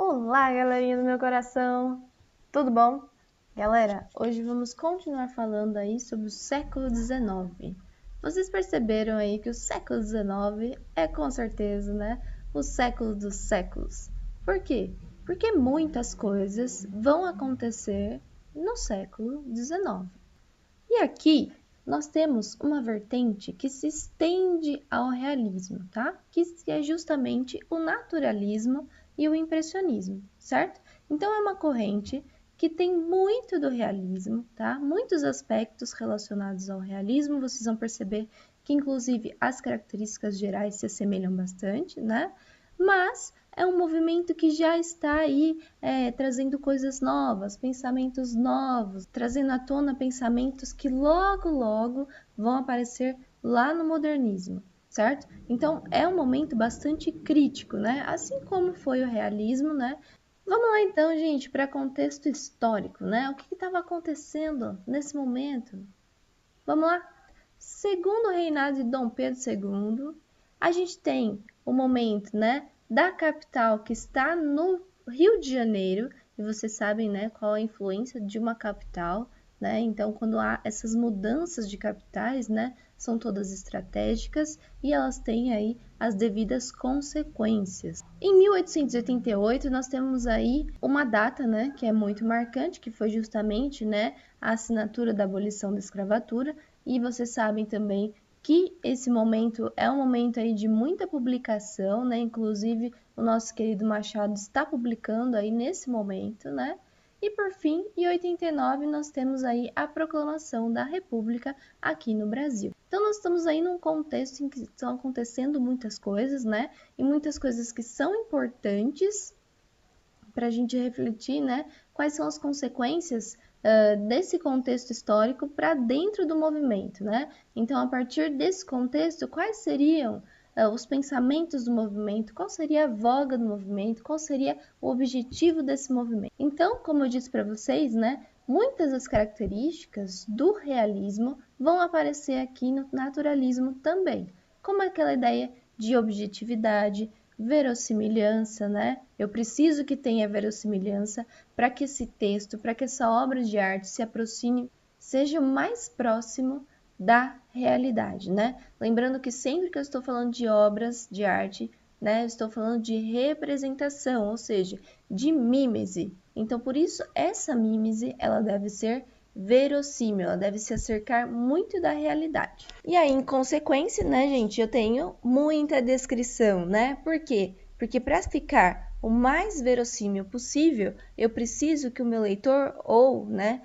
Olá, galerinha do meu coração! Tudo bom? Galera, hoje vamos continuar falando aí sobre o século XIX. Vocês perceberam aí que o século XIX é com certeza, né, o século dos séculos. Por quê? Porque muitas coisas vão acontecer no século XIX. E aqui nós temos uma vertente que se estende ao realismo, tá? Que é justamente o naturalismo e o impressionismo, certo? Então é uma corrente que tem muito do realismo, tá? Muitos aspectos relacionados ao realismo, vocês vão perceber que inclusive as características gerais se assemelham bastante, né? Mas é um movimento que já está aí trazendo coisas novas, pensamentos novos, trazendo à tona pensamentos que logo vão aparecer lá no modernismo, certo? Então é um momento bastante crítico, né? Assim como foi o realismo, né? Vamos lá então, gente, para contexto histórico, né? O que estava acontecendo nesse momento? Vamos lá? Segundo o reinado de Dom Pedro II, a gente tem o momento, né, da capital que está no Rio de Janeiro, e vocês sabem, né, qual a influência de uma capital, né? Então, quando há essas mudanças de capitais, né, são todas estratégicas e elas têm aí as devidas consequências. Em 1888, nós temos aí uma data, né, que é muito marcante, que foi justamente, né, a assinatura da abolição da escravatura, e vocês sabem também que esse momento é um momento aí de muita publicação, né? Inclusive o nosso querido Machado está publicando aí nesse momento, né? E por fim, em 89 nós temos aí a proclamação da República aqui no Brasil. Então nós estamos aí num contexto em que estão acontecendo muitas coisas, né? E muitas coisas que são importantes para a gente refletir, né? Quais são as consequências desse contexto histórico para dentro do movimento, né? Então, a partir desse contexto, quais seriam os pensamentos do movimento, qual seria a voga do movimento, qual seria o objetivo desse movimento. Então, como eu disse para vocês, né, muitas das características do realismo vão aparecer aqui no naturalismo também, como aquela ideia de objetividade, verossimilhança, né? Eu preciso que tenha verossimilhança para que esse texto, para que essa obra de arte se aproxime, seja o mais próximo da realidade, né? Lembrando que sempre que eu estou falando de obras de arte, né, eu estou falando de representação, ou seja, de mímese. Então, por isso, essa mímese, ela deve ser verossímil, ela deve se acercar muito da realidade. E aí, em consequência, né, gente, eu tenho muita descrição, né? Por quê? Porque para ficar o mais verossímil possível, eu preciso que o meu leitor ou, né,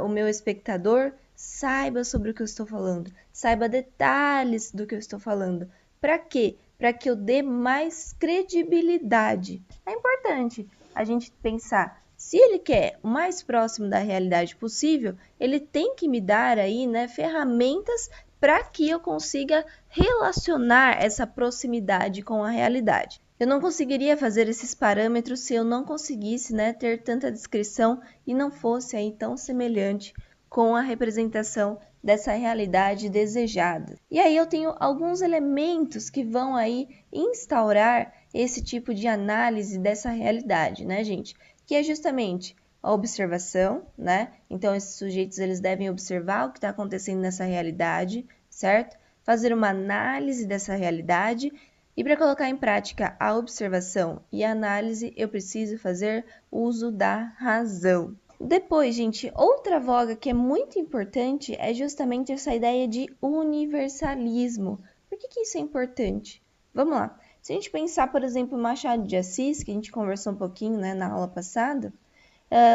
o meu espectador saiba sobre o que eu estou falando, saiba detalhes do que eu estou falando. Para quê? Para que eu dê mais credibilidade. É importante a gente pensar, se ele quer o mais próximo da realidade possível, ele tem que me dar aí, né, ferramentas para que eu consiga relacionar essa proximidade com a realidade. Eu não conseguiria fazer esses parâmetros se eu não conseguisse, né, ter tanta descrição e não fosse aí tão semelhante com a representação dessa realidade desejada. E aí eu tenho alguns elementos que vão aí instaurar esse tipo de análise dessa realidade, né, gente? Que é justamente a observação, né? Então esses sujeitos eles devem observar o que está acontecendo nessa realidade, certo? Fazer uma análise dessa realidade e para colocar em prática a observação e a análise eu preciso fazer uso da razão. Depois, gente, outra voga que é muito importante é justamente essa ideia de universalismo. Por que isso é importante? Vamos lá. Se a gente pensar, por exemplo, Machado de Assis, que a gente conversou um pouquinho, né, na aula passada,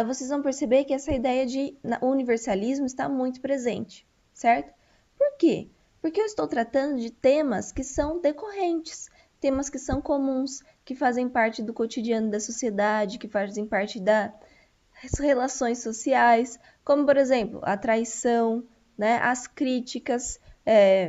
vocês vão perceber que essa ideia de universalismo está muito presente, certo? Por quê? Porque eu estou tratando de temas que são decorrentes, temas que são comuns, que fazem parte do cotidiano da sociedade, que fazem parte das relações sociais, como, por exemplo, a traição, né, as críticas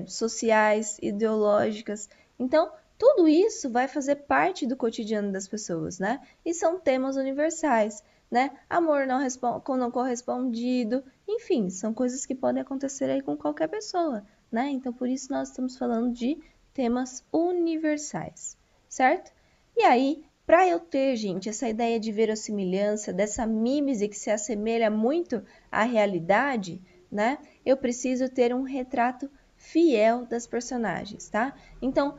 sociais, ideológicas. Então, tudo isso vai fazer parte do cotidiano das pessoas, né? E são temas universais, né? Amor não correspondido, enfim, são coisas que podem acontecer aí com qualquer pessoa, né? Então, por isso nós estamos falando de temas universais, certo? E aí, Para eu ter, gente, essa ideia de verossimilhança, dessa mímese que se assemelha muito à realidade, né? Eu preciso ter um retrato fiel das personagens, tá? Então,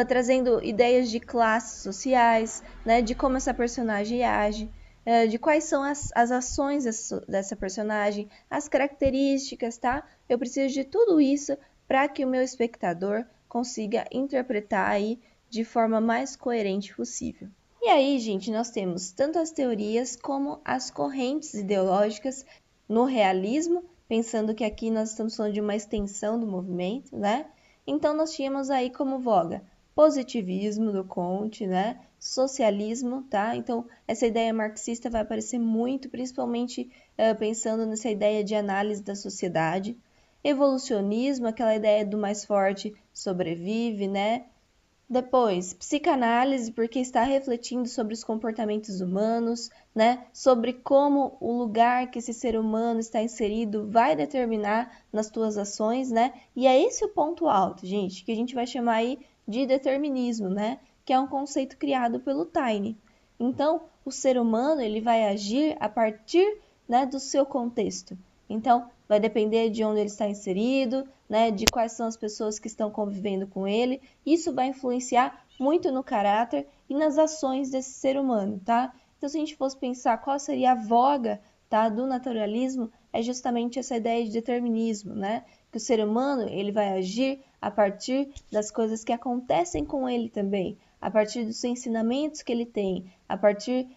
trazendo ideias de classes sociais, né? De como essa personagem age, de quais são as ações dessa personagem, as características, tá? Eu preciso de tudo isso para que o meu espectador consiga interpretar aí de forma mais coerente possível. E aí, gente, nós temos tanto as teorias como as correntes ideológicas no realismo, pensando que aqui nós estamos falando de uma extensão do movimento, né? Então nós tínhamos aí como voga positivismo do Comte, né? Socialismo, tá? Então essa ideia marxista vai aparecer muito, principalmente pensando nessa ideia de análise da sociedade. Evolucionismo, aquela ideia do mais forte sobrevive, né? Depois, psicanálise, porque está refletindo sobre os comportamentos humanos, né? Sobre como o lugar que esse ser humano está inserido vai determinar nas tuas ações, né? E é esse o ponto alto, gente, que a gente vai chamar aí de determinismo, né? Que é um conceito criado pelo Taine. Então, o ser humano ele vai agir a partir, né, do seu contexto. Então, vai depender de onde ele está inserido, né, de quais são as pessoas que estão convivendo com ele. Isso vai influenciar muito no caráter e nas ações desse ser humano, tá? Então, se a gente fosse pensar qual seria a voga, tá, do naturalismo, é justamente essa ideia de determinismo, né? Que o ser humano ele vai agir a partir das coisas que acontecem com ele também, a partir dos ensinamentos que ele tem, a partir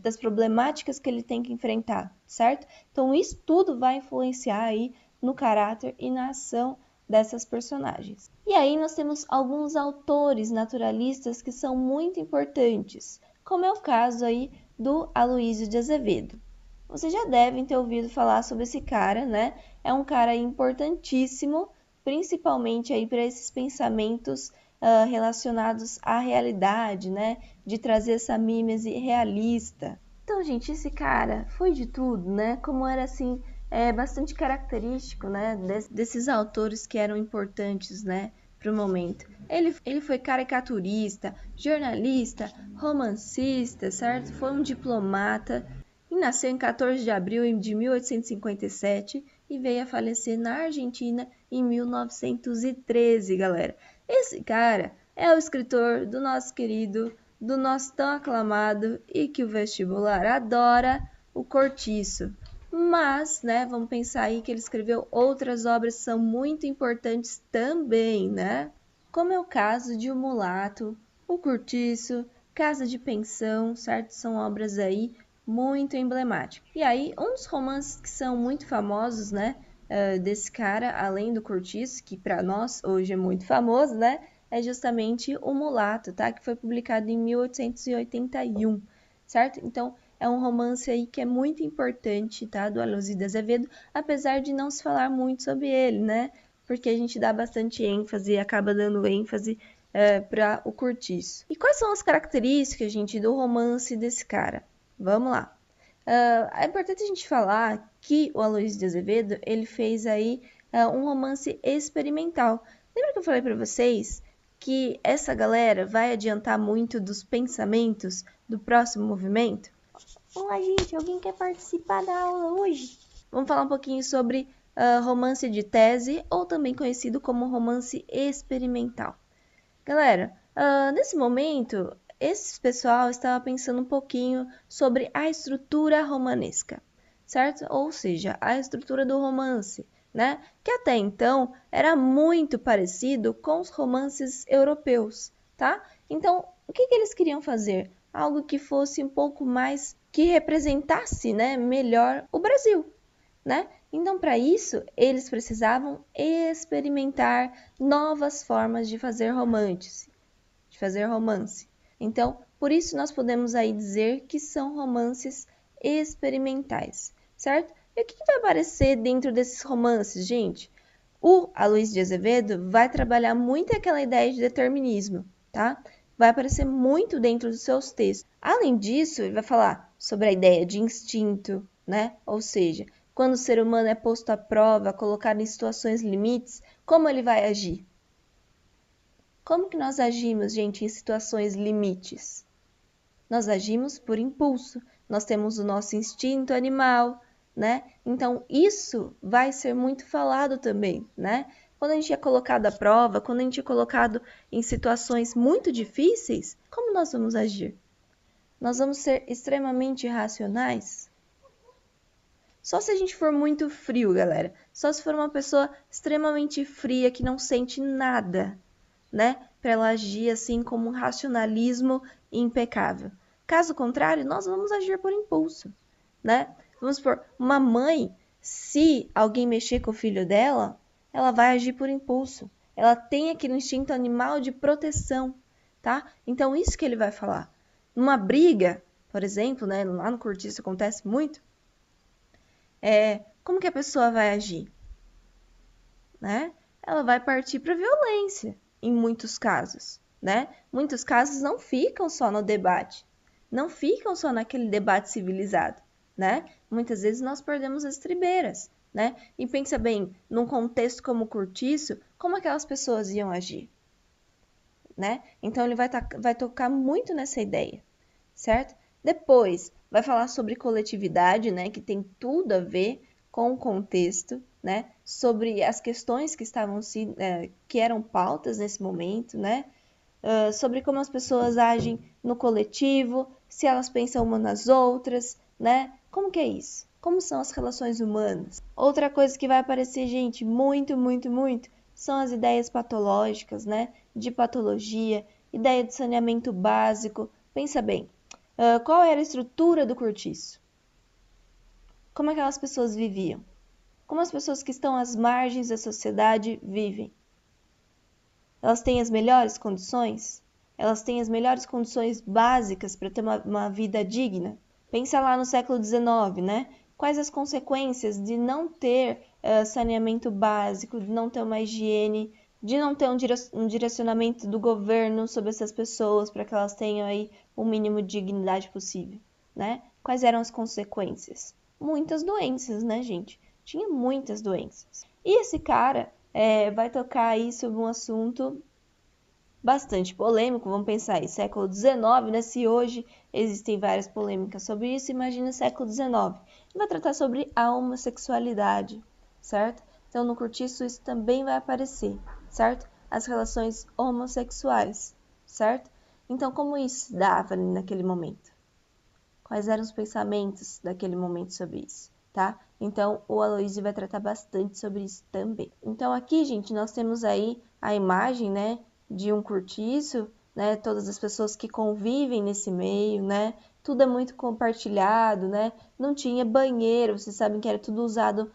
das problemáticas que ele tem que enfrentar, certo? Então isso tudo vai influenciar aí no caráter e na ação dessas personagens. E aí nós temos alguns autores naturalistas que são muito importantes, como é o caso aí do Aloysio de Azevedo. Vocês já devem ter ouvido falar sobre esse cara, né? É um cara importantíssimo, principalmente aí para esses pensamentos relacionados à realidade, né? De trazer essa mímese realista. Então, gente, esse cara foi de tudo, né? Como era assim, bastante característico, né? Desses autores que eram importantes, né? Para o momento. Ele foi caricaturista, jornalista, romancista, certo? Foi um diplomata e nasceu em 14 de abril de 1857 e veio a falecer na Argentina em 1913, galera. Esse cara é o escritor do nosso querido, do nosso tão aclamado e que o vestibular adora, o Cortiço. Mas, né, vamos pensar aí que ele escreveu outras obras que são muito importantes também, né? Como é o caso de O Mulato, O Cortiço, Casa de Pensão, certo? São obras aí muito emblemáticas. E aí, um dos romances que são muito famosos, né, desse cara, além do Cortiço, que para nós hoje é muito famoso, né, é justamente O Mulato, tá? Que foi publicado em 1881, certo? Então, é um romance aí que é muito importante, tá? Do Aloysio de Azevedo, apesar de não se falar muito sobre ele, né? Porque a gente dá bastante ênfase e acaba dando ênfase para o Cortiço. E quais são as características, gente, do romance desse cara? Vamos lá. É importante a gente falar que o Aloysio de Azevedo, ele fez aí um romance experimental. Lembra que eu falei para vocês que essa galera vai adiantar muito dos pensamentos do próximo movimento? Olá, gente, alguém quer participar da aula hoje? Vamos falar um pouquinho sobre romance de tese, ou também conhecido como romance experimental. Galera, nesse momento, esse pessoal estava pensando um pouquinho sobre a estrutura romanesca, certo? Ou seja, a estrutura do romance, né? Que até então era muito parecido com os romances europeus, tá? Então, o que eles queriam fazer? Algo que fosse um pouco mais, que representasse, né, melhor o Brasil, né? Então, para isso, eles precisavam experimentar novas formas de fazer romance. Então, por isso nós podemos aí dizer que são romances experimentais, certo? E o que vai aparecer dentro desses romances, gente? O Aloysio de Azevedo vai trabalhar muito aquela ideia de determinismo, tá? Vai aparecer muito dentro dos seus textos. Além disso, ele vai falar sobre a ideia de instinto, né? Ou seja, quando o ser humano é posto à prova, colocado em situações limites, como ele vai agir? Como que nós agimos, gente, em situações limites? Nós agimos por impulso, nós temos o nosso instinto animal, né? Então, isso vai ser muito falado também, né? Quando a gente é colocado à prova, quando a gente é colocado em situações muito difíceis, como nós vamos agir? Nós vamos ser extremamente racionais? Só se a gente for muito frio, galera. Só se for uma pessoa extremamente fria, que não sente nada, né? Para ela agir assim como um racionalismo impecável. Caso contrário, nós vamos agir por impulso, né? Vamos supor, uma mãe, se alguém mexer com o filho dela, ela vai agir por impulso. Ela tem aquele instinto animal de proteção, tá? Então, isso que ele vai falar. Numa briga, por exemplo, né? Lá no cortiço acontece muito. Como que a pessoa vai agir? Né? Ela vai partir para violência, em muitos casos, né? Muitos casos não ficam só no debate, não ficam só naquele debate civilizado, né? Muitas vezes nós perdemos as estribeiras, né? E pensa bem, num contexto como o cortiço, como aquelas pessoas iam agir, né? Então ele vai tocar muito nessa ideia, certo? Depois vai falar sobre coletividade, né? Que tem tudo a ver com o contexto, né? Sobre as questões que que eram pautas nesse momento, né? Sobre como as pessoas agem no coletivo, se elas pensam umas nas outras, né? Como que é isso? Como são as relações humanas? Outra coisa que vai aparecer, gente, muito, muito, muito, são as ideias patológicas, né? De patologia, ideia de saneamento básico. Pensa bem, qual era a estrutura do cortiço? Como aquelas pessoas viviam? Como as pessoas que estão às margens da sociedade vivem? Elas têm as melhores condições? Elas têm as melhores condições básicas para ter uma vida digna? Pensa lá no século XIX, né? Quais as consequências de não ter saneamento básico, de não ter uma higiene, de não ter um direcionamento do governo sobre essas pessoas para que elas tenham aí o mínimo de dignidade possível, né? Quais eram as consequências? Muitas doenças, né, gente? Tinha muitas doenças. E esse cara vai tocar aí sobre um assunto bastante polêmico, vamos pensar aí, século XIX, né? Se hoje existem várias polêmicas sobre isso, imagina século XIX. Vai tratar sobre a homossexualidade, certo? Então, no cortiço isso também vai aparecer, certo? As relações homossexuais, certo? Então, como isso se dava naquele momento? Quais eram os pensamentos daquele momento sobre isso, tá? Então, o Aloysio vai tratar bastante sobre isso também. Então, aqui, gente, nós temos aí a imagem, né, de um cortiço, né, todas as pessoas que convivem nesse meio, né, tudo é muito compartilhado, né, não tinha banheiro, vocês sabem que era tudo usado,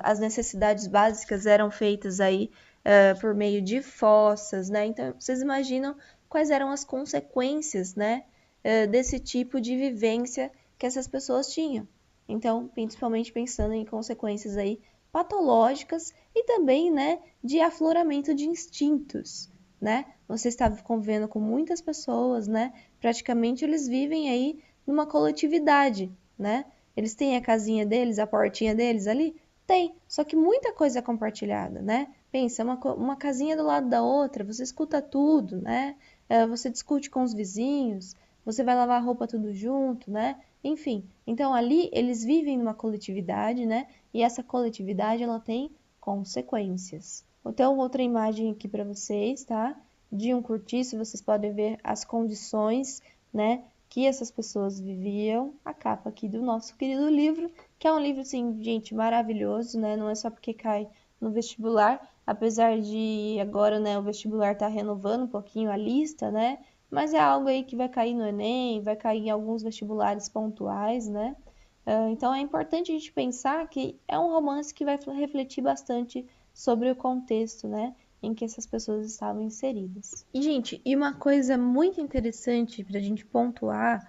as necessidades básicas eram feitas aí por meio de fossas, né, então vocês imaginam quais eram as consequências, né, desse tipo de vivência que essas pessoas tinham. Então, principalmente pensando em consequências aí patológicas e também, né, de afloramento de instintos, né? Você está convivendo com muitas pessoas, né? Praticamente eles vivem aí numa coletividade, né? Eles têm a casinha deles, a portinha deles ali? Tem, só que muita coisa é compartilhada, né? Pensa, uma casinha do lado da outra, você escuta tudo, né? Você discute com os vizinhos, você vai lavar a roupa tudo junto, né? Enfim, então ali eles vivem numa coletividade, né? E essa coletividade ela tem consequências. Então, outra imagem aqui para vocês, tá? De um cortiço, vocês podem ver as condições, né? Que essas pessoas viviam. A capa aqui do nosso querido livro, que é um livro, assim, gente, maravilhoso, né? Não é só porque cai no vestibular, apesar de agora, né, o vestibular tá renovando um pouquinho a lista, né? Mas é algo aí que vai cair no Enem, vai cair em alguns vestibulares pontuais, né? Então é importante a gente pensar que é um romance que vai refletir bastante sobre o contexto, né, em que essas pessoas estavam inseridas. E, gente, e uma coisa muito interessante para a gente pontuar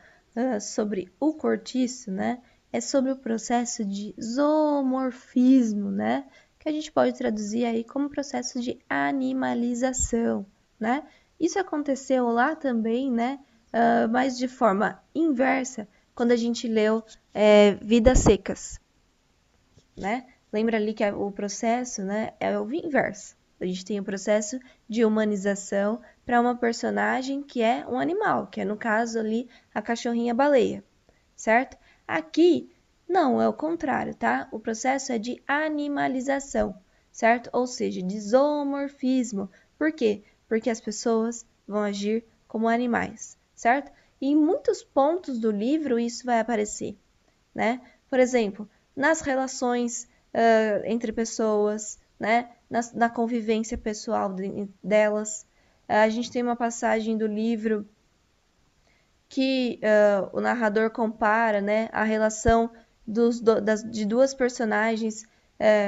sobre o cortiço, né, é sobre o processo de zoomorfismo, né, que a gente pode traduzir aí como processo de animalização, né? Isso aconteceu lá também, né, mas de forma inversa, quando a gente leu Vidas Secas, né? Lembra ali que o processo, né, é o inverso. A gente tem o processo de humanização para uma personagem que é um animal, que é no caso ali a cachorrinha baleia, certo? Aqui não, é o contrário, tá? O processo é de animalização, certo? Ou seja, de zoomorfismo. Por quê? Porque as pessoas vão agir como animais, certo? E em muitos pontos do livro isso vai aparecer, né? Por exemplo, nas relações entre pessoas, né? Na convivência pessoal delas. A gente tem uma passagem do livro que o narrador compara, né, a relação de duas personagens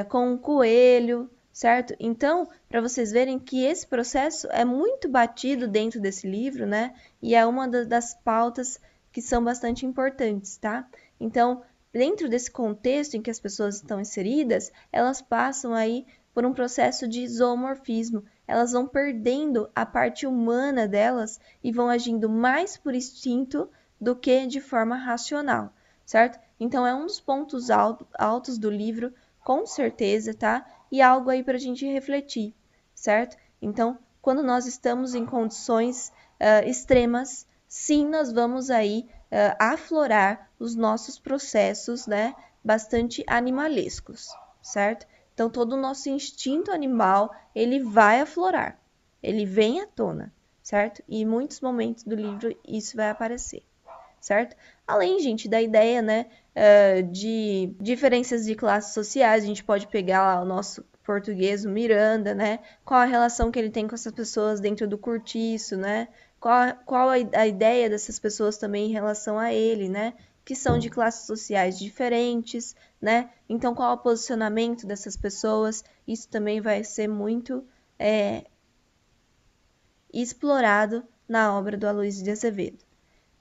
com um coelho, certo? Então, para vocês verem que esse processo é muito batido dentro desse livro, né? E é uma das pautas que são bastante importantes, tá? Então, dentro desse contexto em que as pessoas estão inseridas, elas passam aí por um processo de zoomorfismo. Elas vão perdendo a parte humana delas e vão agindo mais por instinto do que de forma racional, certo? Então é um dos pontos altos do livro, com certeza, tá? E algo aí para a gente refletir, certo? Então, quando nós estamos em condições extremas, sim, nós vamos aí aflorar os nossos processos, né? Bastante animalescos, certo? Então, todo o nosso instinto animal, ele vai aflorar, ele vem à tona, certo? E em muitos momentos do livro isso vai aparecer, certo? Além, gente, da ideia, né, de diferenças de classes sociais, a gente pode pegar lá o nosso português, o Miranda, né? Qual a relação que ele tem com essas pessoas dentro do cortiço, né? Qual a ideia dessas pessoas também em relação a ele, né? Que são de classes sociais diferentes, né? Então, qual é o posicionamento dessas pessoas? Isso também vai ser muito explorado na obra do Aloysio de Azevedo.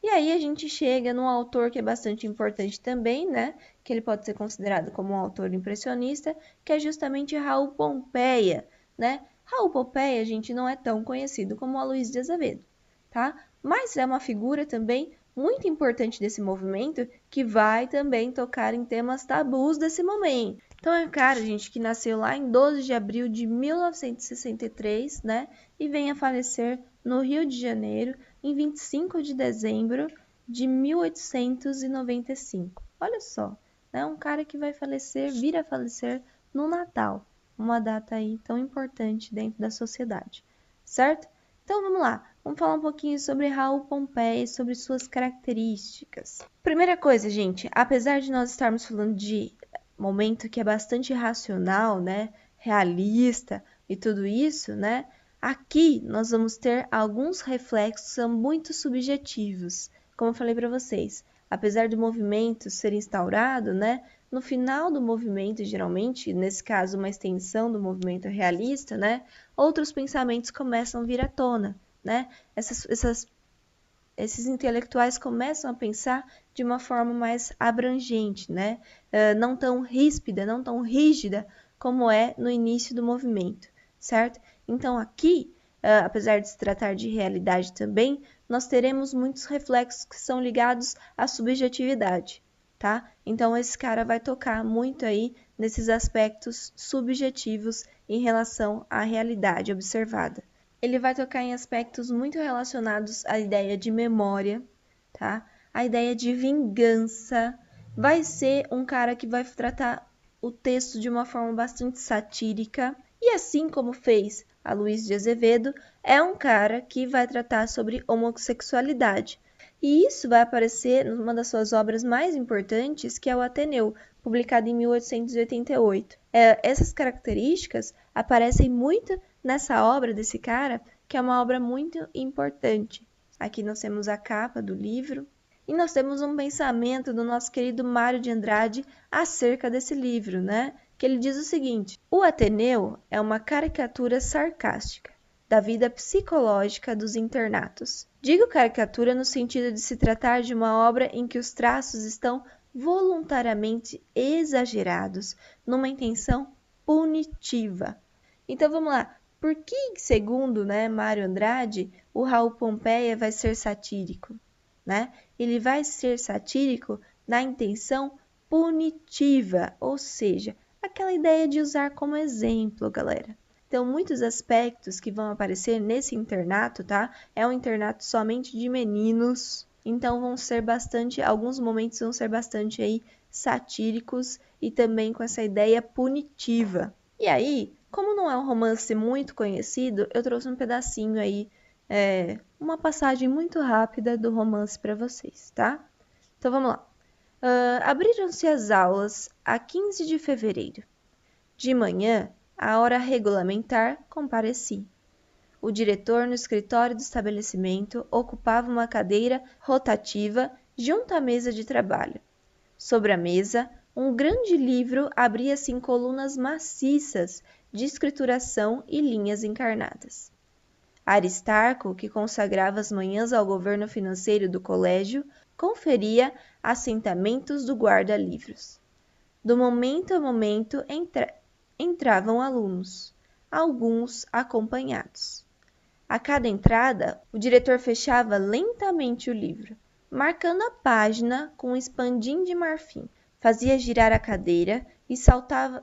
E aí a gente chega num autor que é bastante importante também, né? Que ele pode ser considerado como um autor impressionista, que é justamente Raul Pompeia, né? Raul Pompeia, gente, não é tão conhecido como Aloysio de Azevedo, tá? Mas é uma figura também muito importante desse movimento que vai também tocar em temas tabus desse momento. Então é um cara, gente, que nasceu lá em 12 de abril de 1963, né? E vem a falecer no Rio de Janeiro em 25 de dezembro de 1895. Olha só, né? Um cara que vai falecer, vir a falecer no Natal, uma data aí tão importante dentro da sociedade, certo? Então vamos lá, vamos falar um pouquinho sobre Raul Pompeia e sobre suas características. Primeira coisa, gente, apesar de nós estarmos falando de momento que é bastante racional, né, realista e tudo isso, né, aqui nós vamos ter alguns reflexos que são muito subjetivos, como eu falei para vocês. Apesar do movimento ser instaurado, né, no final do movimento, geralmente, nesse caso uma extensão do movimento realista, né, outros pensamentos começam a vir à tona, né, esses intelectuais começam a pensar de uma forma mais abrangente, né, não tão ríspida, não tão rígida como é no início do movimento, certo? Então aqui, apesar de se tratar de realidade também, nós teremos muitos reflexos que são ligados à subjetividade, tá? Então esse cara vai tocar muito aí nesses aspectos subjetivos em relação à realidade observada. Ele vai tocar em aspectos muito relacionados à ideia de memória, tá? A ideia de vingança. Vai ser um cara que vai tratar o texto de uma forma bastante satírica. E assim como fez Aloysio de Azevedo, é um cara que vai tratar sobre homossexualidade. E isso vai aparecer numa das suas obras mais importantes, que é o Ateneu, publicado em 1888. Essas características aparecem muito nessa obra desse cara, que é uma obra muito importante. Aqui nós temos a capa do livro e nós temos um pensamento do nosso querido Mário de Andrade acerca desse livro, né? Que ele diz o seguinte: o Ateneu é uma caricatura sarcástica da vida psicológica dos internatos. Digo caricatura no sentido de se tratar de uma obra em que os traços estão voluntariamente exagerados, numa intenção punitiva. Então vamos lá. Por que, segundo, né, Mário Andrade, o Raul Pompeia vai ser satírico, né? Ele vai ser satírico na intenção punitiva, ou seja, aquela ideia de usar como exemplo, galera. Então, muitos aspectos que vão aparecer nesse internato, tá? É um internato somente de meninos, então alguns momentos vão ser bastante aí satíricos e também com essa ideia punitiva. E aí, como não é um romance muito conhecido, eu trouxe um pedacinho aí, uma passagem muito rápida do romance para vocês, tá? Então vamos lá. Abriram-se as aulas a 15 de fevereiro. De manhã, à hora regulamentar, compareci. O diretor no escritório do estabelecimento ocupava uma cadeira rotativa junto à mesa de trabalho. Sobre a mesa, um grande livro abria-se em colunas maciças de escrituração e linhas encarnadas. Aristarco, que consagrava as manhãs ao governo financeiro do colégio, conferia assentamentos do guarda-livros. Do momento a momento entravam alunos, alguns acompanhados. A cada entrada, o diretor fechava lentamente o livro, marcando a página com um expandim de marfim, fazia girar a cadeira e soltava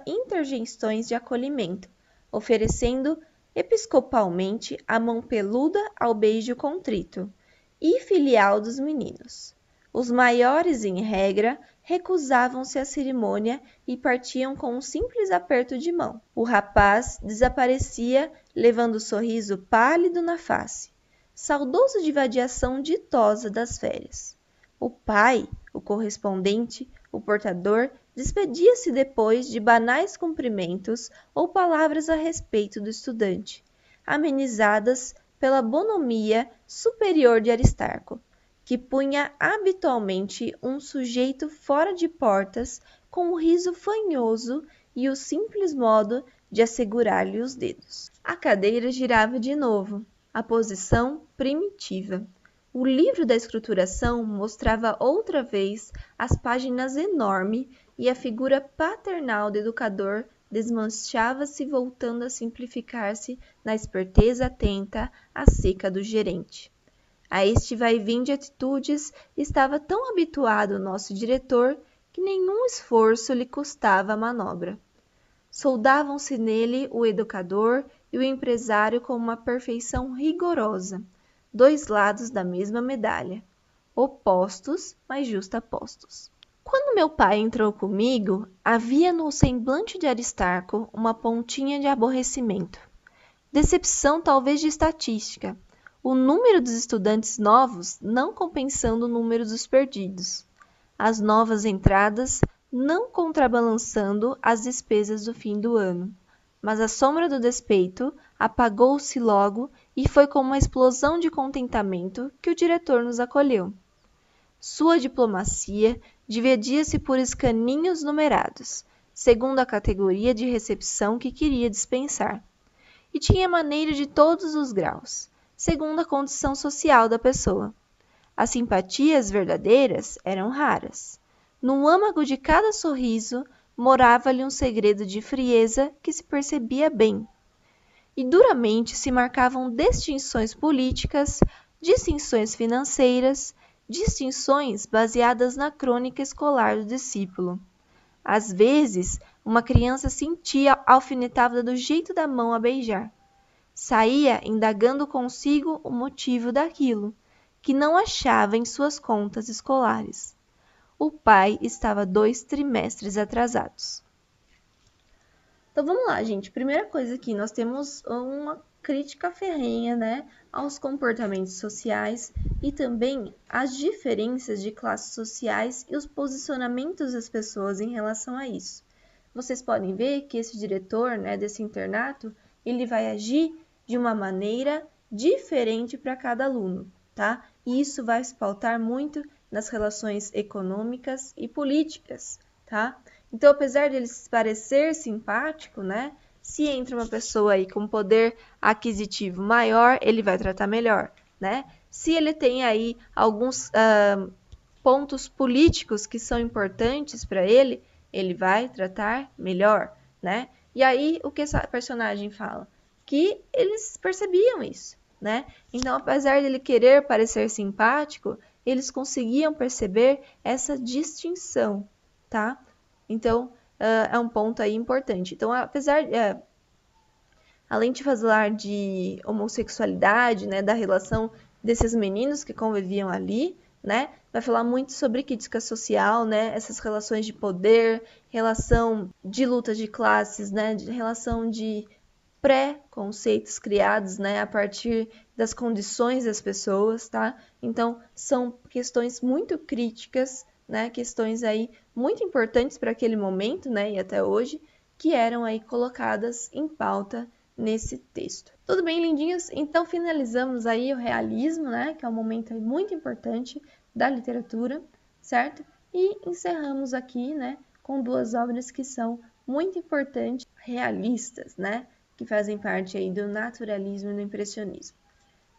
interjeições de acolhimento, oferecendo episcopalmente a mão peluda ao beijo contrito e filial dos meninos. Os maiores, em regra, recusavam-se à cerimônia e partiam com um simples aperto de mão. O rapaz desaparecia, levando o sorriso pálido na face, saudoso de vadiação ditosa das férias. O pai, o correspondente, o portador, despedia-se depois de banais cumprimentos ou palavras a respeito do estudante, amenizadas pela bonomia superior de Aristarco, que punha habitualmente um sujeito fora de portas com um riso fanhoso e o simples modo de assegurar-lhe os dedos. A cadeira girava de novo, a posição primitiva. O livro da escrituração mostrava outra vez as páginas enormes e a figura paternal do educador desmanchava-se voltando a simplificar-se na esperteza atenta à seca do gerente. A este vai-vim de atitudes estava tão habituado o nosso diretor que nenhum esforço lhe custava a manobra. Soldavam-se nele o educador e o empresário com uma perfeição rigorosa, dois lados da mesma medalha, opostos, mas justapostos. Quando meu pai entrou comigo, havia no semblante de Aristarco uma pontinha de aborrecimento. Decepção talvez de estatística, o número dos estudantes novos não compensando o número dos perdidos, as novas entradas não contrabalançando as despesas do fim do ano. Mas a sombra do despeito apagou-se logo e foi com uma explosão de contentamento que o diretor nos acolheu. Sua diplomacia dividia-se por escaninhos numerados, segundo a categoria de recepção que queria dispensar, e tinha maneira de todos os graus, segundo a condição social da pessoa. As simpatias verdadeiras eram raras. No âmago de cada sorriso morava-lhe um segredo de frieza que se percebia bem. E duramente se marcavam distinções políticas, distinções financeiras, distinções baseadas na crônica escolar do discípulo. Às vezes, uma criança sentia a alfinetada do jeito da mão a beijar. Saía indagando consigo o motivo daquilo, que não achava em suas contas escolares. O pai estava 2 trimestres atrasados. Então vamos lá, gente. Primeira coisa aqui, nós temos uma crítica ferrenha, né, aos comportamentos sociais e também às diferenças de classes sociais e os posicionamentos das pessoas em relação a isso. Vocês podem ver que esse diretor, né, desse internato, ele vai agir de uma maneira diferente para cada aluno, tá? E isso vai se pautar muito nas relações econômicas e políticas, tá? Então, apesar de ele parecer simpático, né? Se entra uma pessoa aí com poder aquisitivo maior, ele vai tratar melhor, né? Se ele tem aí alguns pontos políticos que são importantes para ele, ele vai tratar melhor, né? E aí, o que essa personagem fala? Que eles percebiam isso, né? Então, apesar de ele querer parecer simpático, eles conseguiam perceber essa distinção, tá? Então, é um ponto aí importante. Então, além de falar de homossexualidade, né, da relação desses meninos que conviviam ali, né, vai falar muito sobre crítica social, né, essas relações de poder, relação de luta de classes, né, de relação de pré-conceitos criados, né, a partir das condições das pessoas, tá? Então, são questões muito críticas, né, questões aí muito importantes para aquele momento, né, e até hoje, que eram aí colocadas em pauta nesse texto. Tudo bem, lindinhos? Então finalizamos aí o realismo, né, que é um momento aí muito importante da literatura, certo? E encerramos aqui, né, com duas obras que são muito importantes, realistas, né, que fazem parte aí do naturalismo e do impressionismo.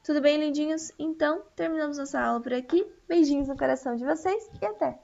Tudo bem, lindinhos? Então terminamos nossa aula por aqui. Beijinhos no coração de vocês e até!